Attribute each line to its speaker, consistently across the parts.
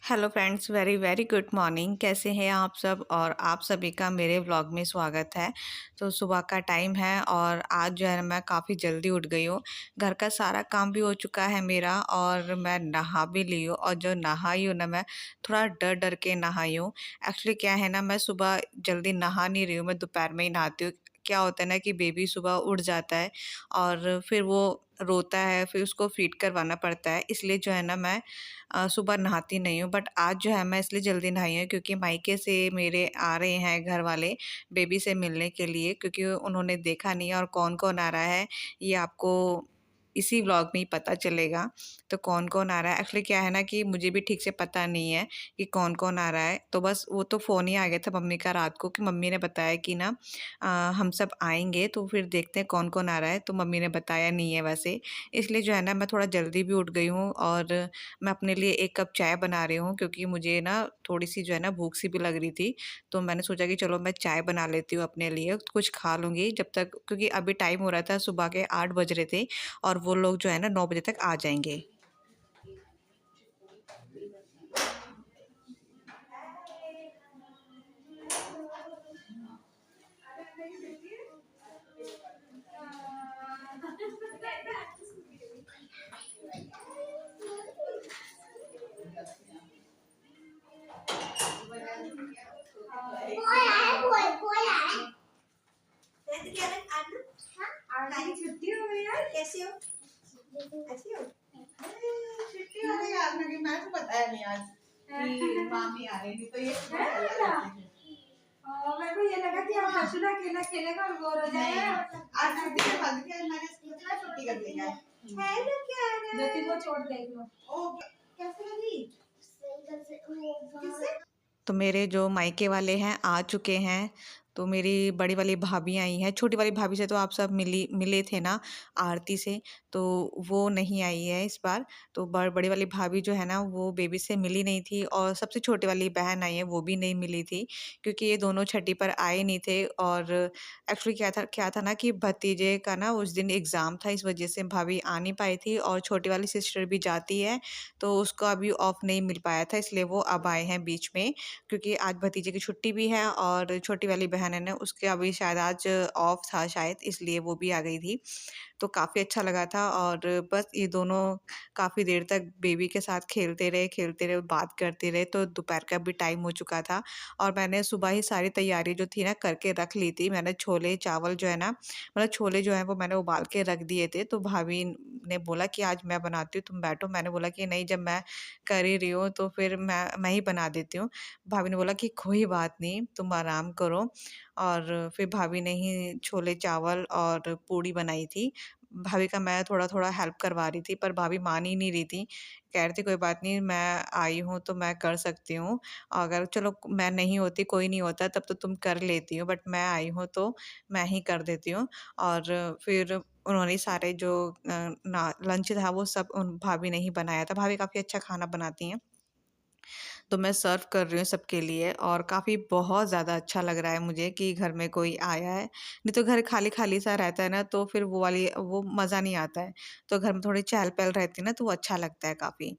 Speaker 1: Hello friends, very very good morning. कैसे हैं आप सब? और आप सभी का मेरे व्लॉग में स्वागत है। तो सुबह का टाइम है और आज जो है ना मैं काफ़ी जल्दी उठ गई हूँ। घर का सारा काम भी हो चुका है मेरा और मैं नहा भी ली हूँ। और जो नहाई हूँ ना मैं थोड़ा डर डर के नहाई हूँ। एक्चुअली क्या है ना, मैं सुबह जल्दी नहा नहीं रही हूँ, मैं दोपहर में ही नहाती हूँ। क्या होता है ना कि बेबी सुबह उठ जाता है और फिर वो रोता है, फिर उसको फीड करवाना पड़ता है, इसलिए जो है ना मैं सुबह नहाती नहीं हूँ। बट आज जो है मैं इसलिए जल्दी नहाई हूँ क्योंकि मायके से मेरे आ रहे हैं घर वाले बेबी से मिलने के लिए, क्योंकि उन्होंने देखा नहीं है। और कौन-कौन आ रहा है ये आपको इसी व्लॉग में ही पता चलेगा। तो कौन-कौन आ रहा है, एक्चुअली क्या है ना कि मुझे भी ठीक से पता नहीं है कि कौन-कौन आ रहा है। तो बस वो तो फ़ोन ही आ गया था मम्मी का रात को कि मम्मी ने बताया कि ना हम सब आएँगे, तो फिर देखते हैं कौन-कौन आ रहा है। तो मम्मी ने बताया नहीं है वैसे, इसलिए जो है ना मैं थोड़ा जल्दी भी उठ गई हूँ और मैं अपने लिए 1 कप चाय बना रही हूँ क्योंकि मुझे ना थोड़ी-सी जो है ना भूख सी भी लग रही थी। तो मैंने सोचा कि चलो मैं चाय बना लेती हूँ अपने लिए, कुछ खा लूँगी जब तक, क्योंकि अभी टाइम हो रहा था, सुबह के 8 बज रहे थे और वो लोग जो है ना 9 बजे तक आ जाएँगे।
Speaker 2: छुट्टी हो गई यार। कैसे हो? ऐसी हो? छुट्टी हो गई आपने कि मैं तो बताया नहीं आज कि मामी आ रही थी, तो ये मेरे को ये लगा कि आप हर्षुला अकेला खेलेगा और बोर हो जाएगा। आज छुट्टी है, बंद किया मैंने, सोचा छुट्टी कर देंगे। हेलो क्या है? ज्योति को छोड़ देख लो। ओ कैसे लगी? किससे?
Speaker 1: तो मेरे जो मायके वाले हैं आ चुके हैं। तो मेरी बड़ी वाली भाभी आई हैं, छोटी वाली भाभी से तो आप सब मिले थे ना आरती से, तो वो नहीं आई है इस बार। तो बड़ी वाली भाभी जो है ना वो बेबी से मिली नहीं थी और सबसे छोटी वाली बहन आई है वो भी नहीं मिली थी, क्योंकि ये दोनों छठी पर आए नहीं थे। और एक्चुअली क्या था ना कि भतीजे का ना उस दिन एग्ज़ाम था, इस वजह से भाभी आ नहीं पाई थी। और छोटी वाली सिस्टर भी जाती है, तो उसको अभी ऑफ नहीं मिल पाया था, इसलिए वो अब आए हैं बीच में, क्योंकि आज भतीजे की छुट्टी भी है और छोटी वाली बहन है ना उसके अभी शायद आज ऑफ था शायद, इसलिए वो भी आ गई थी। तो काफ़ी अच्छा लगा था और बस ये दोनों काफ़ी देर तक बेबी के साथ खेलते रहे, बात करते रहे। तो दोपहर का भी टाइम हो चुका था और मैंने सुबह ही सारी तैयारी जो थी ना करके रख ली थी। मैंने छोले चावल जो है ना, मतलब छोले जो हैं वो मैंने उबाल के रख दिए थे। तो भाभी ने बोला कि आज मैं बनाती हूँ, तुम बैठो। मैंने बोला कि नहीं, जब मैं कर ही रही हूँ तो फिर मैं ही बना देती हूँ। भाभी ने बोला कि कोई बात नहीं, तुम आराम करो। और फिर भाभी ने ही छोले चावल और पूड़ी बनाई थी। भाभी का मैं थोड़ा-थोड़ा हेल्प करवा रही थी, पर भाभी मान ही नहीं रही थी। कह रही थी कोई बात नहीं, मैं आई हूँ तो मैं कर सकती हूँ। अगर चलो मैं नहीं होती, कोई नहीं होता तब तो तुम कर लेती हो, बट मैं आई हूँ तो मैं ही कर देती हूँ। और फिर उन्होंने सारे जो ना लंच था वो सब उन भाभी ने ही बनाया था। भाभी काफ़ी अच्छा खाना बनाती हैं। तो मैं सर्व कर रही हूँ सबके लिए और काफ़ी बहुत ज़्यादा अच्छा लग रहा है मुझे कि घर में कोई आया है। नहीं तो घर खाली-खाली सा रहता है ना, तो फिर वो मज़ा नहीं आता है। तो घर में थोड़ी चहल-पहल रहती है ना, तो वो अच्छा लगता है काफ़ी।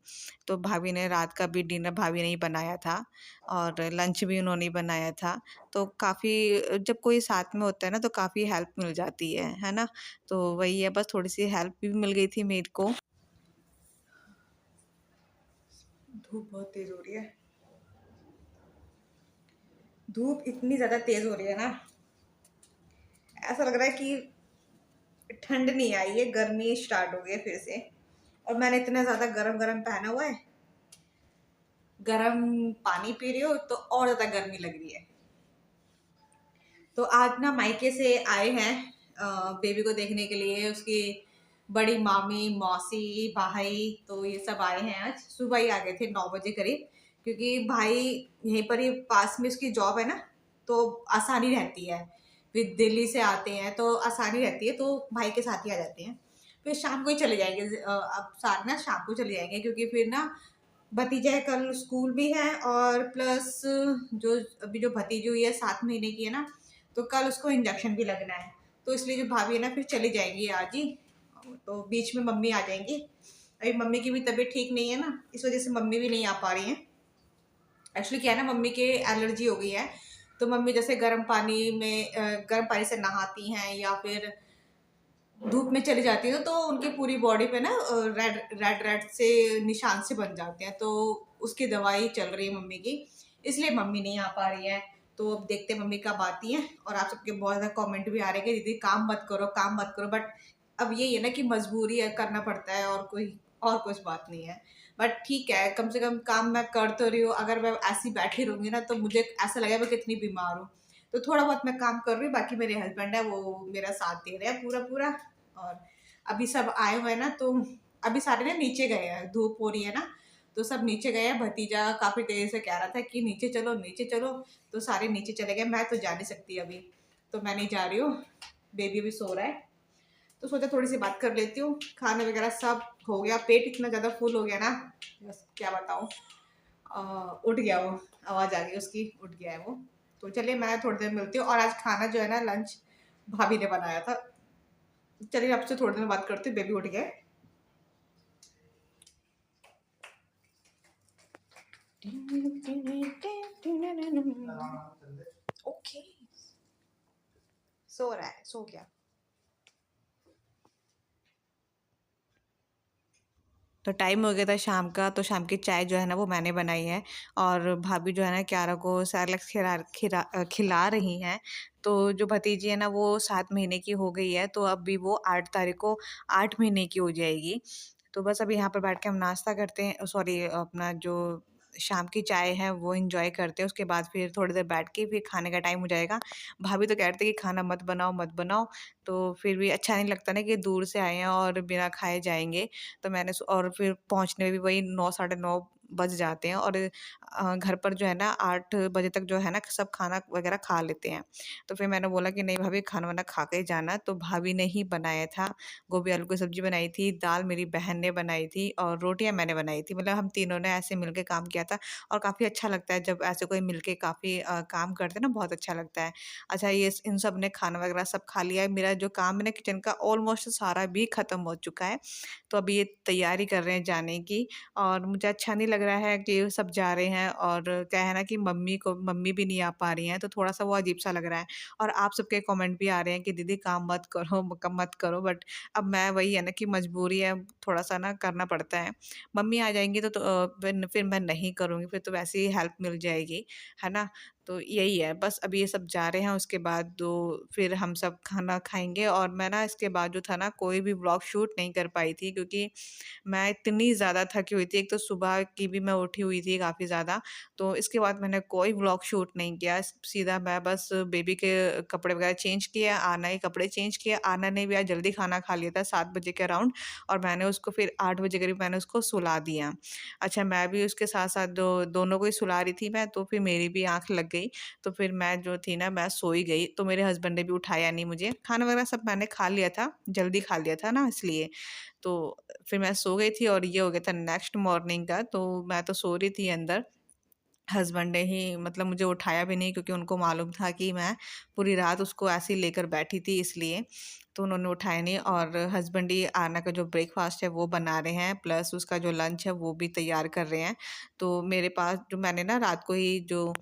Speaker 1: तो भाभी ने रात का भी डिनर भाभी ने ही बनाया था और लंच भी उन्होंने ही बनाया था। तो काफ़ी जब कोई साथ में होता है ना तो काफ़ी हेल्प मिल जाती है ना? तो वही है, बस थोड़ी-सी हेल्प भी मिल गई थी मेरे को। धूप बहुत तेज़ हो रही है। धूप इतनी ज़्यादा तेज़ हो रही है ना, ऐसा लग रहा है कि ठंड नहीं आई है, गर्मी स्टार्ट हो गई है फिर से। और मैंने इतना ज़्यादा गरम-गरम पहना हुआ है, गरम पानी पी रही हूँ तो और ज़्यादा गर्मी लग रही है। तो आज ना मायके से आए हैं बेबी को देखने के लिए, उसकी बड़ी मामी, मौसी, भाई, तो ये सब आए हैं। आज सुबह ही आ गए थे 9 बजे करीब, क्योंकि भाई यहीं पर ही पास में उसकी जॉब है ना, तो आसानी रहती है। फिर दिल्ली से आते हैं तो आसानी रहती है, तो भाई के साथ ही आ जाते हैं। फिर शाम को ही चले जाएंगे, अब सारे ना शाम को चले जाएंगे, क्योंकि फिर ना भतीजा है, कल स्कूल भी है और प्लस जो अभी जो भतीजी हुई है 7 महीने की है ना, तो कल उसको इंजेक्शन भी लगना है। तो इसलिए जो भाभी है ना फिर चली जाएंगी आज ही। तो बीच में मम्मी आ जाएंगी। अभी मम्मी की भी तबीयत ठीक नहीं है ना, इस वजह से मम्मी भी नहीं आ पा रही हैं। एक्चुअली क्या है ना, मम्मी के एलर्जी हो गई है। तो मम्मी जैसे गर्म पानी से नहाती हैं या फिर धूप में चली जाती है तो उनकी पूरी बॉडी पे ना रेड रेड रेड से निशान से बन जाते हैं। तो उसकी दवाई चल रही है मम्मी की, इसलिए मम्मी नहीं आ पा रही है। तो अब देखते हैं मम्मी कब आती हैं। और आप सबके बहुत ज़्यादा कमेंट भी आ रहे हैं कि दीदी काम मत करो, काम मत करो, बट अब यही है ना कि मजबूरी है, करना पड़ता है, और कुछ बात नहीं है। बट ठीक है, कम से कम काम मैं कर तो रही हूँ। अगर मैं ऐसी बैठी रहूंगी ना तो मुझे ऐसा लगेगा मैं कितनी बीमार हूँ। तो थोड़ा बहुत मैं काम कर रही हूँ, बाकी मेरे हस्बैंड है वो मेरा साथ दे रहे हैं पूरा पूरा। और अभी सब आए हुए हैं ना, तो अभी सारे ना नीचे गए हैं, धूप हो रही है ना, तो सब नीचे गए हैं। भतीजा काफी देर से कह रहा था कि नीचे चलो नीचे चलो, तो सारे नीचे चले गए। मैं तो जा नहीं सकती अभी, तो मैं नहीं जा रही हूँ। बेबी भी सो रहा है, तो सोचा थोड़ी सी बात कर लेती हूँ। खाना वगैरह सब हो गया, पेट इतना ज्यादा फुल हो गया ना, बस क्या बताऊँ। उठ गया वो, आवाज आ गई उसकी, उठ गया है वो। तो चलिए मैं थोड़ी देर मिलती हूँ। और आज खाना जो है ना, लंच भाभी ने बनाया था। चलिए आपसे थोड़ी देर में बात करती हूँ, बेबी उठ गए। ओके, सो रहा है, सो गया। तो टाइम हो गया था शाम का, तो शाम की चाय जो है ना वो मैंने बनाई है। और भाभी जो है ना क्यारा को सैरेलैक्स खिला रही हैं। तो जो भतीजी है ना वो 7 महीने की हो गई है, तो अभी वो 8 तारीख को 8 महीने की हो जाएगी। तो बस अभी यहाँ पर बैठ के हम नाश्ता करते हैं, सॉरी अपना जो शाम की चाय है वो एंजॉय करते हैं। उसके बाद फिर थोड़ी देर बैठ के फिर खाने का टाइम हो जाएगा। भाभी तो कह रहे थे कि खाना मत बनाओ मत बनाओ, तो फिर भी अच्छा नहीं लगता ना कि दूर से आए हैं और बिना खाए जाएंगे। तो और फिर पहुंचने में भी वही 9 साढ़े 9 बज जाते हैं। और घर पर जो है ना 8 बजे तक जो है ना सब खाना वगैरह खा लेते हैं। तो फिर मैंने बोला कि नहीं भाभी, खाना वाना खा के ही जाना। तो भाभी ने ही बनाया था, गोभी आलू की सब्जी बनाई थी, दाल मेरी बहन ने बनाई थी और रोटियां मैंने बनाई थी। मतलब हम तीनों ने ऐसे मिलके काम किया था। और काफ़ी अच्छा लगता है जब ऐसे कोई मिलके काफ़ी काम करते हैं ना, बहुत अच्छा लगता है। अच्छा, ये इन सब ने खाना वगैरह सब खा लिया है। मेरा जो काम है ना किचन का ऑलमोस्ट सारा भी ख़त्म हो चुका है। तो अभी ये तैयारी कर रहे हैं जाने की। और मुझे अच्छा नहीं लग रहा है कि सब जा रहे हैं, और क्या है ना कि मम्मी भी नहीं आ पा रही हैं, तो थोड़ा-सा वो अजीब-सा लग रहा है। और आप सबके कमेंट भी आ रहे हैं कि दीदी काम मत करो, मत करो, बट अब मैं वही है ना कि मजबूरी है, थोड़ा-सा ना करना पड़ता है। मम्मी आ जाएँगी तो फिर मैं नहीं करूँगी, फिर तो वैसे ही हेल्प मिल जाएगी, है ना? तो यही है, बस अभी ये सब जा रहे हैं, उसके बाद तो फिर हम सब खाना खाएँगे। और मैं ना इसके बाद जो था ना कोई भी व्लॉग शूट नहीं कर पाई थी, क्योंकि मैं इतनी ज़्यादा थकी हुई थी। एक तो सुबह की भी मैं उठी हुई थी काफ़ी ज़्यादा, तो इसके बाद मैंने कोई व्लॉग शूट नहीं किया। सीधा मैं बस बेबी के कपड़े वगैरह चेंज किए, आना के कपड़े चेंज किए। आना ने भी आज जल्दी खाना खा लिया था 7 बजे के अराउंड, और मैंने उसको फिर 8 बजे करीब मैंने उसको सुला दिया। अच्छा, मैं भी उसके साथ-साथ दोनों को ही सुला रही थी मैं, तो फिर मेरी भी आँख लग गई। तो फिर मैं जो थी ना मैं सो ही गई, तो मेरे हस्बैंड ने भी उठाया नहीं मुझे। खाना वगैरह सब मैंने खा लिया था, जल्दी खा लिया था ना इसलिए। तो फिर मैं सो गई थी और ये हो गया था नेक्स्ट मॉर्निंग का, तो मैं तो सो रही थी अंदर। हस्बैंड ने ही मतलब मुझे उठाया भी नहीं, क्योंकि उनको मालूम था कि मैं पूरी रात उसको ऐसे ही लेकर बैठी थी इसलिए। तो उन्होंने उठाया नहीं। और हस्बैंड ही आना का जो ब्रेकफ़ास्ट है वो बना रहे हैं, प्लस उसका जो लंच है वो भी तैयार कर रहे हैं। तो मेरे पास जो मैंने ना रात को ही जो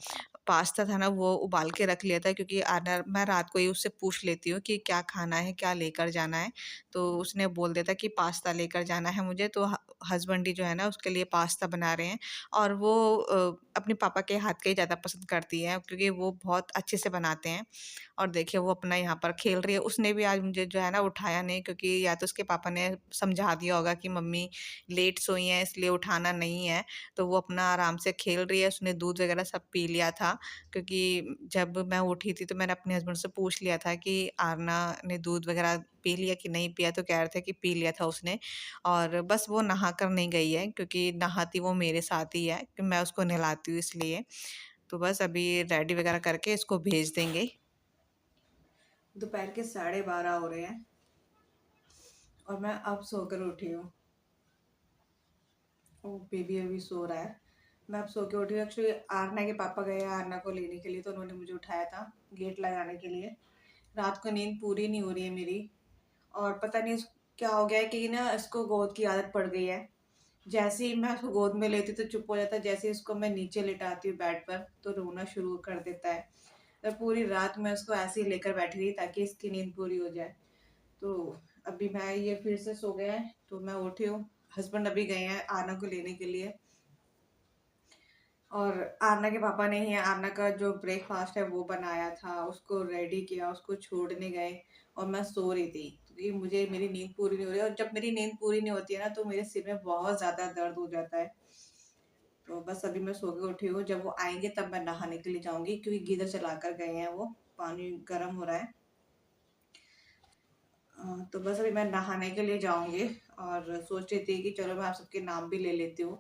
Speaker 1: पास्ता था ना वो उबाल के रख लिया था, क्योंकि आना मैं रात को ही उससे पूछ लेती हूँ कि क्या खाना है, क्या लेकर जाना है। तो उसने बोल दिया था कि पास्ता लेकर जाना है मुझे, तो हस्बैंड ही जो है ना उसके लिए पास्ता बना रहे हैं। और वो अपने पापा के हाथ का ही ज़्यादा पसंद करती है, क्योंकि वो बहुत अच्छे से बनाते हैं। और देखिए वो अपना यहाँ पर खेल रही है। उसने भी आज मुझे जो है ना उठाया नहीं, क्योंकि या तो उसके पापा ने समझा दिया होगा कि मम्मी लेट सोई हैं इसलिए उठाना नहीं है। तो वो अपना आराम से खेल रही है। उसने दूध वगैरह सब पी लिया था, क्योंकि जब मैं उठी थी तो मैंने अपने हस्बैंड से पूछ लिया था कि आरना ने दूध वगैरह पी लिया कि नहीं पिया, तो कह रहे थे कि पी लिया था उसने। और बस वो नहा कर नहीं गई है, क्योंकि नहाती वो मेरे साथ ही है कि मैं उसको नहलाती हूँ इसलिए। तो बस अभी रेडी वगैरह करके इसको भेज देंगे। दोपहर के 12:30 हो रहे हैं और मैं अब सोकर उठी हूँ। वो बेबी अभी सो रहा है। मैं अब सो के उठी हूँ। एक्चुअली आरना के पापा गए हैं आरना को लेने के लिए, तो उन्होंने मुझे उठाया था गेट लगाने के लिए। रात को नींद पूरी नहीं हो रही है मेरी। और पता नहीं क्या हो गया है कि ना इसको गोद की आदत पड़ गई है। जैसे ही मैं उसको गोद में लेती तो चुप हो जाता है, जैसे ही उसको मैं नीचे लिटाती हूँ बेड पर तो रोना शुरू कर देता है। तो पूरी रात मैं उसको ऐसे ही लेकर बैठी रही ताकि इसकी नींद पूरी हो जाए। तो अभी मैं ये फिर से सो गया है तो मैं उठी हूँ। हस्बैंड अभी गए हैं आना को लेने के लिए, और आरना के पापा ने ही आरना का जो ब्रेकफास्ट है वो बनाया था, उसको रेडी किया, उसको छोड़ने गए और मैं सो रही थी क्योंकि मुझे मेरी नींद पूरी नहीं हो रही, और जब मेरी नींद पूरी नहीं होती है ना तो मेरे सिर में बहुत ज़्यादा दर्द हो जाता है। तो बस अभी मैं सो के उठी हूँ, जब वो आएंगे तब मैं नहाने के लिए जाऊंगी क्योंकि गीजर चला कर गए हैं, वो पानी गर्म हो रहा है। तो बस अभी मैं नहाने के लिए जाऊंगी और सोच रही थी कि चलो मैं आप सबके नाम भी ले लेती हूँ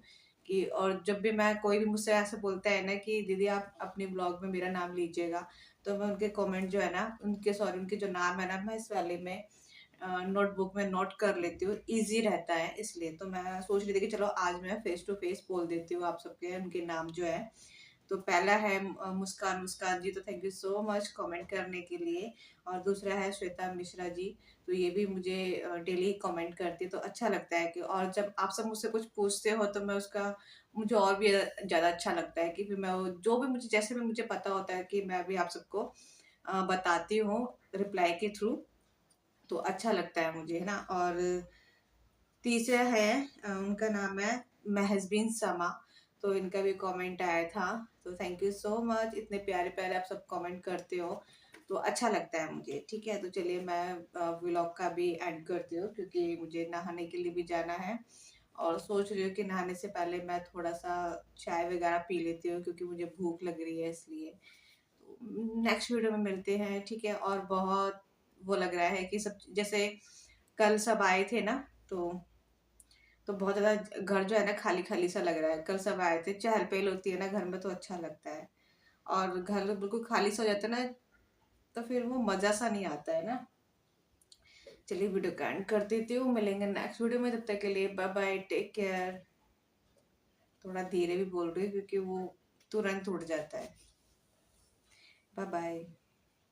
Speaker 1: कि, और जब भी मैं कोई भी मुझसे ऐसे बोलता है ना कि दीदी आप अपने ब्लॉग में मेरा नाम लीजिएगा, तो मैं उनके कमेंट जो है ना, उनके जो नाम है ना, मैं इस वाले में नोटबुक में नोट कर लेती हूँ, इजी रहता है इसलिए। तो मैं सोच रही थी कि चलो आज मैं फेस टू फेस बोल देती हूँ आप सबके उनके नाम जो है। तो पहला है मुस्कान, मुस्कान जी, तो thank you so much comment करने के लिए। और दूसरा है श्वेता मिश्रा जी, तो ये भी मुझे डेली कमेंट करती है, तो अच्छा लगता है कि, और जब आप सब मुझसे कुछ पूछते हो तो मैं उसका, मुझे और भी ज़्यादा अच्छा लगता है कि फिर मैं जो भी मुझे, जैसे भी मुझे पता होता है कि मैं भी आप सबको बताती हूँ रिप्लाई के थ्रू, तो अच्छा लगता है मुझे, है ना। और तीसरा है उनका नाम है महजबीन समा, तो इनका भी कमेंट आया था। तो थैंक यू सो मच, इतने प्यारे प्यारे आप सब कमेंट करते हो तो अच्छा लगता है मुझे। ठीक है, तो चलिए मैं व्लॉग का भी एंड करती हूँ क्योंकि मुझे नहाने के लिए भी जाना है, और सोच रही हूँ कि नहाने से पहले मैं थोड़ा सा चाय वगैरह पी लेती हूँ क्योंकि मुझे भूख लग रही है इसलिए। तो नेक्स्ट वीडियो में मिलते हैं, ठीक है। और बहुत वो लग रहा है कि सब, जैसे कल सब आए थे ना, तो बहुत ज़्यादा घर जो है ना खाली खाली सा लग रहा है। कल सब आए थे, चहल पहल होती है ना घर में तो अच्छा लगता है, और घर बिल्कुल खाली सा हो जाता है ना तो फिर वो मज़ा सा नहीं आता है ना। चलिए वीडियो का एंड कर देती हूँ, मिलेंगे नेक्स्ट वीडियो में, तब तक के लिए बाय बाय, टेक केयर। थोड़ा धीरे भी बोल रही हूँ क्योंकि वो तुरंत उड़ जाता है। Bye bye.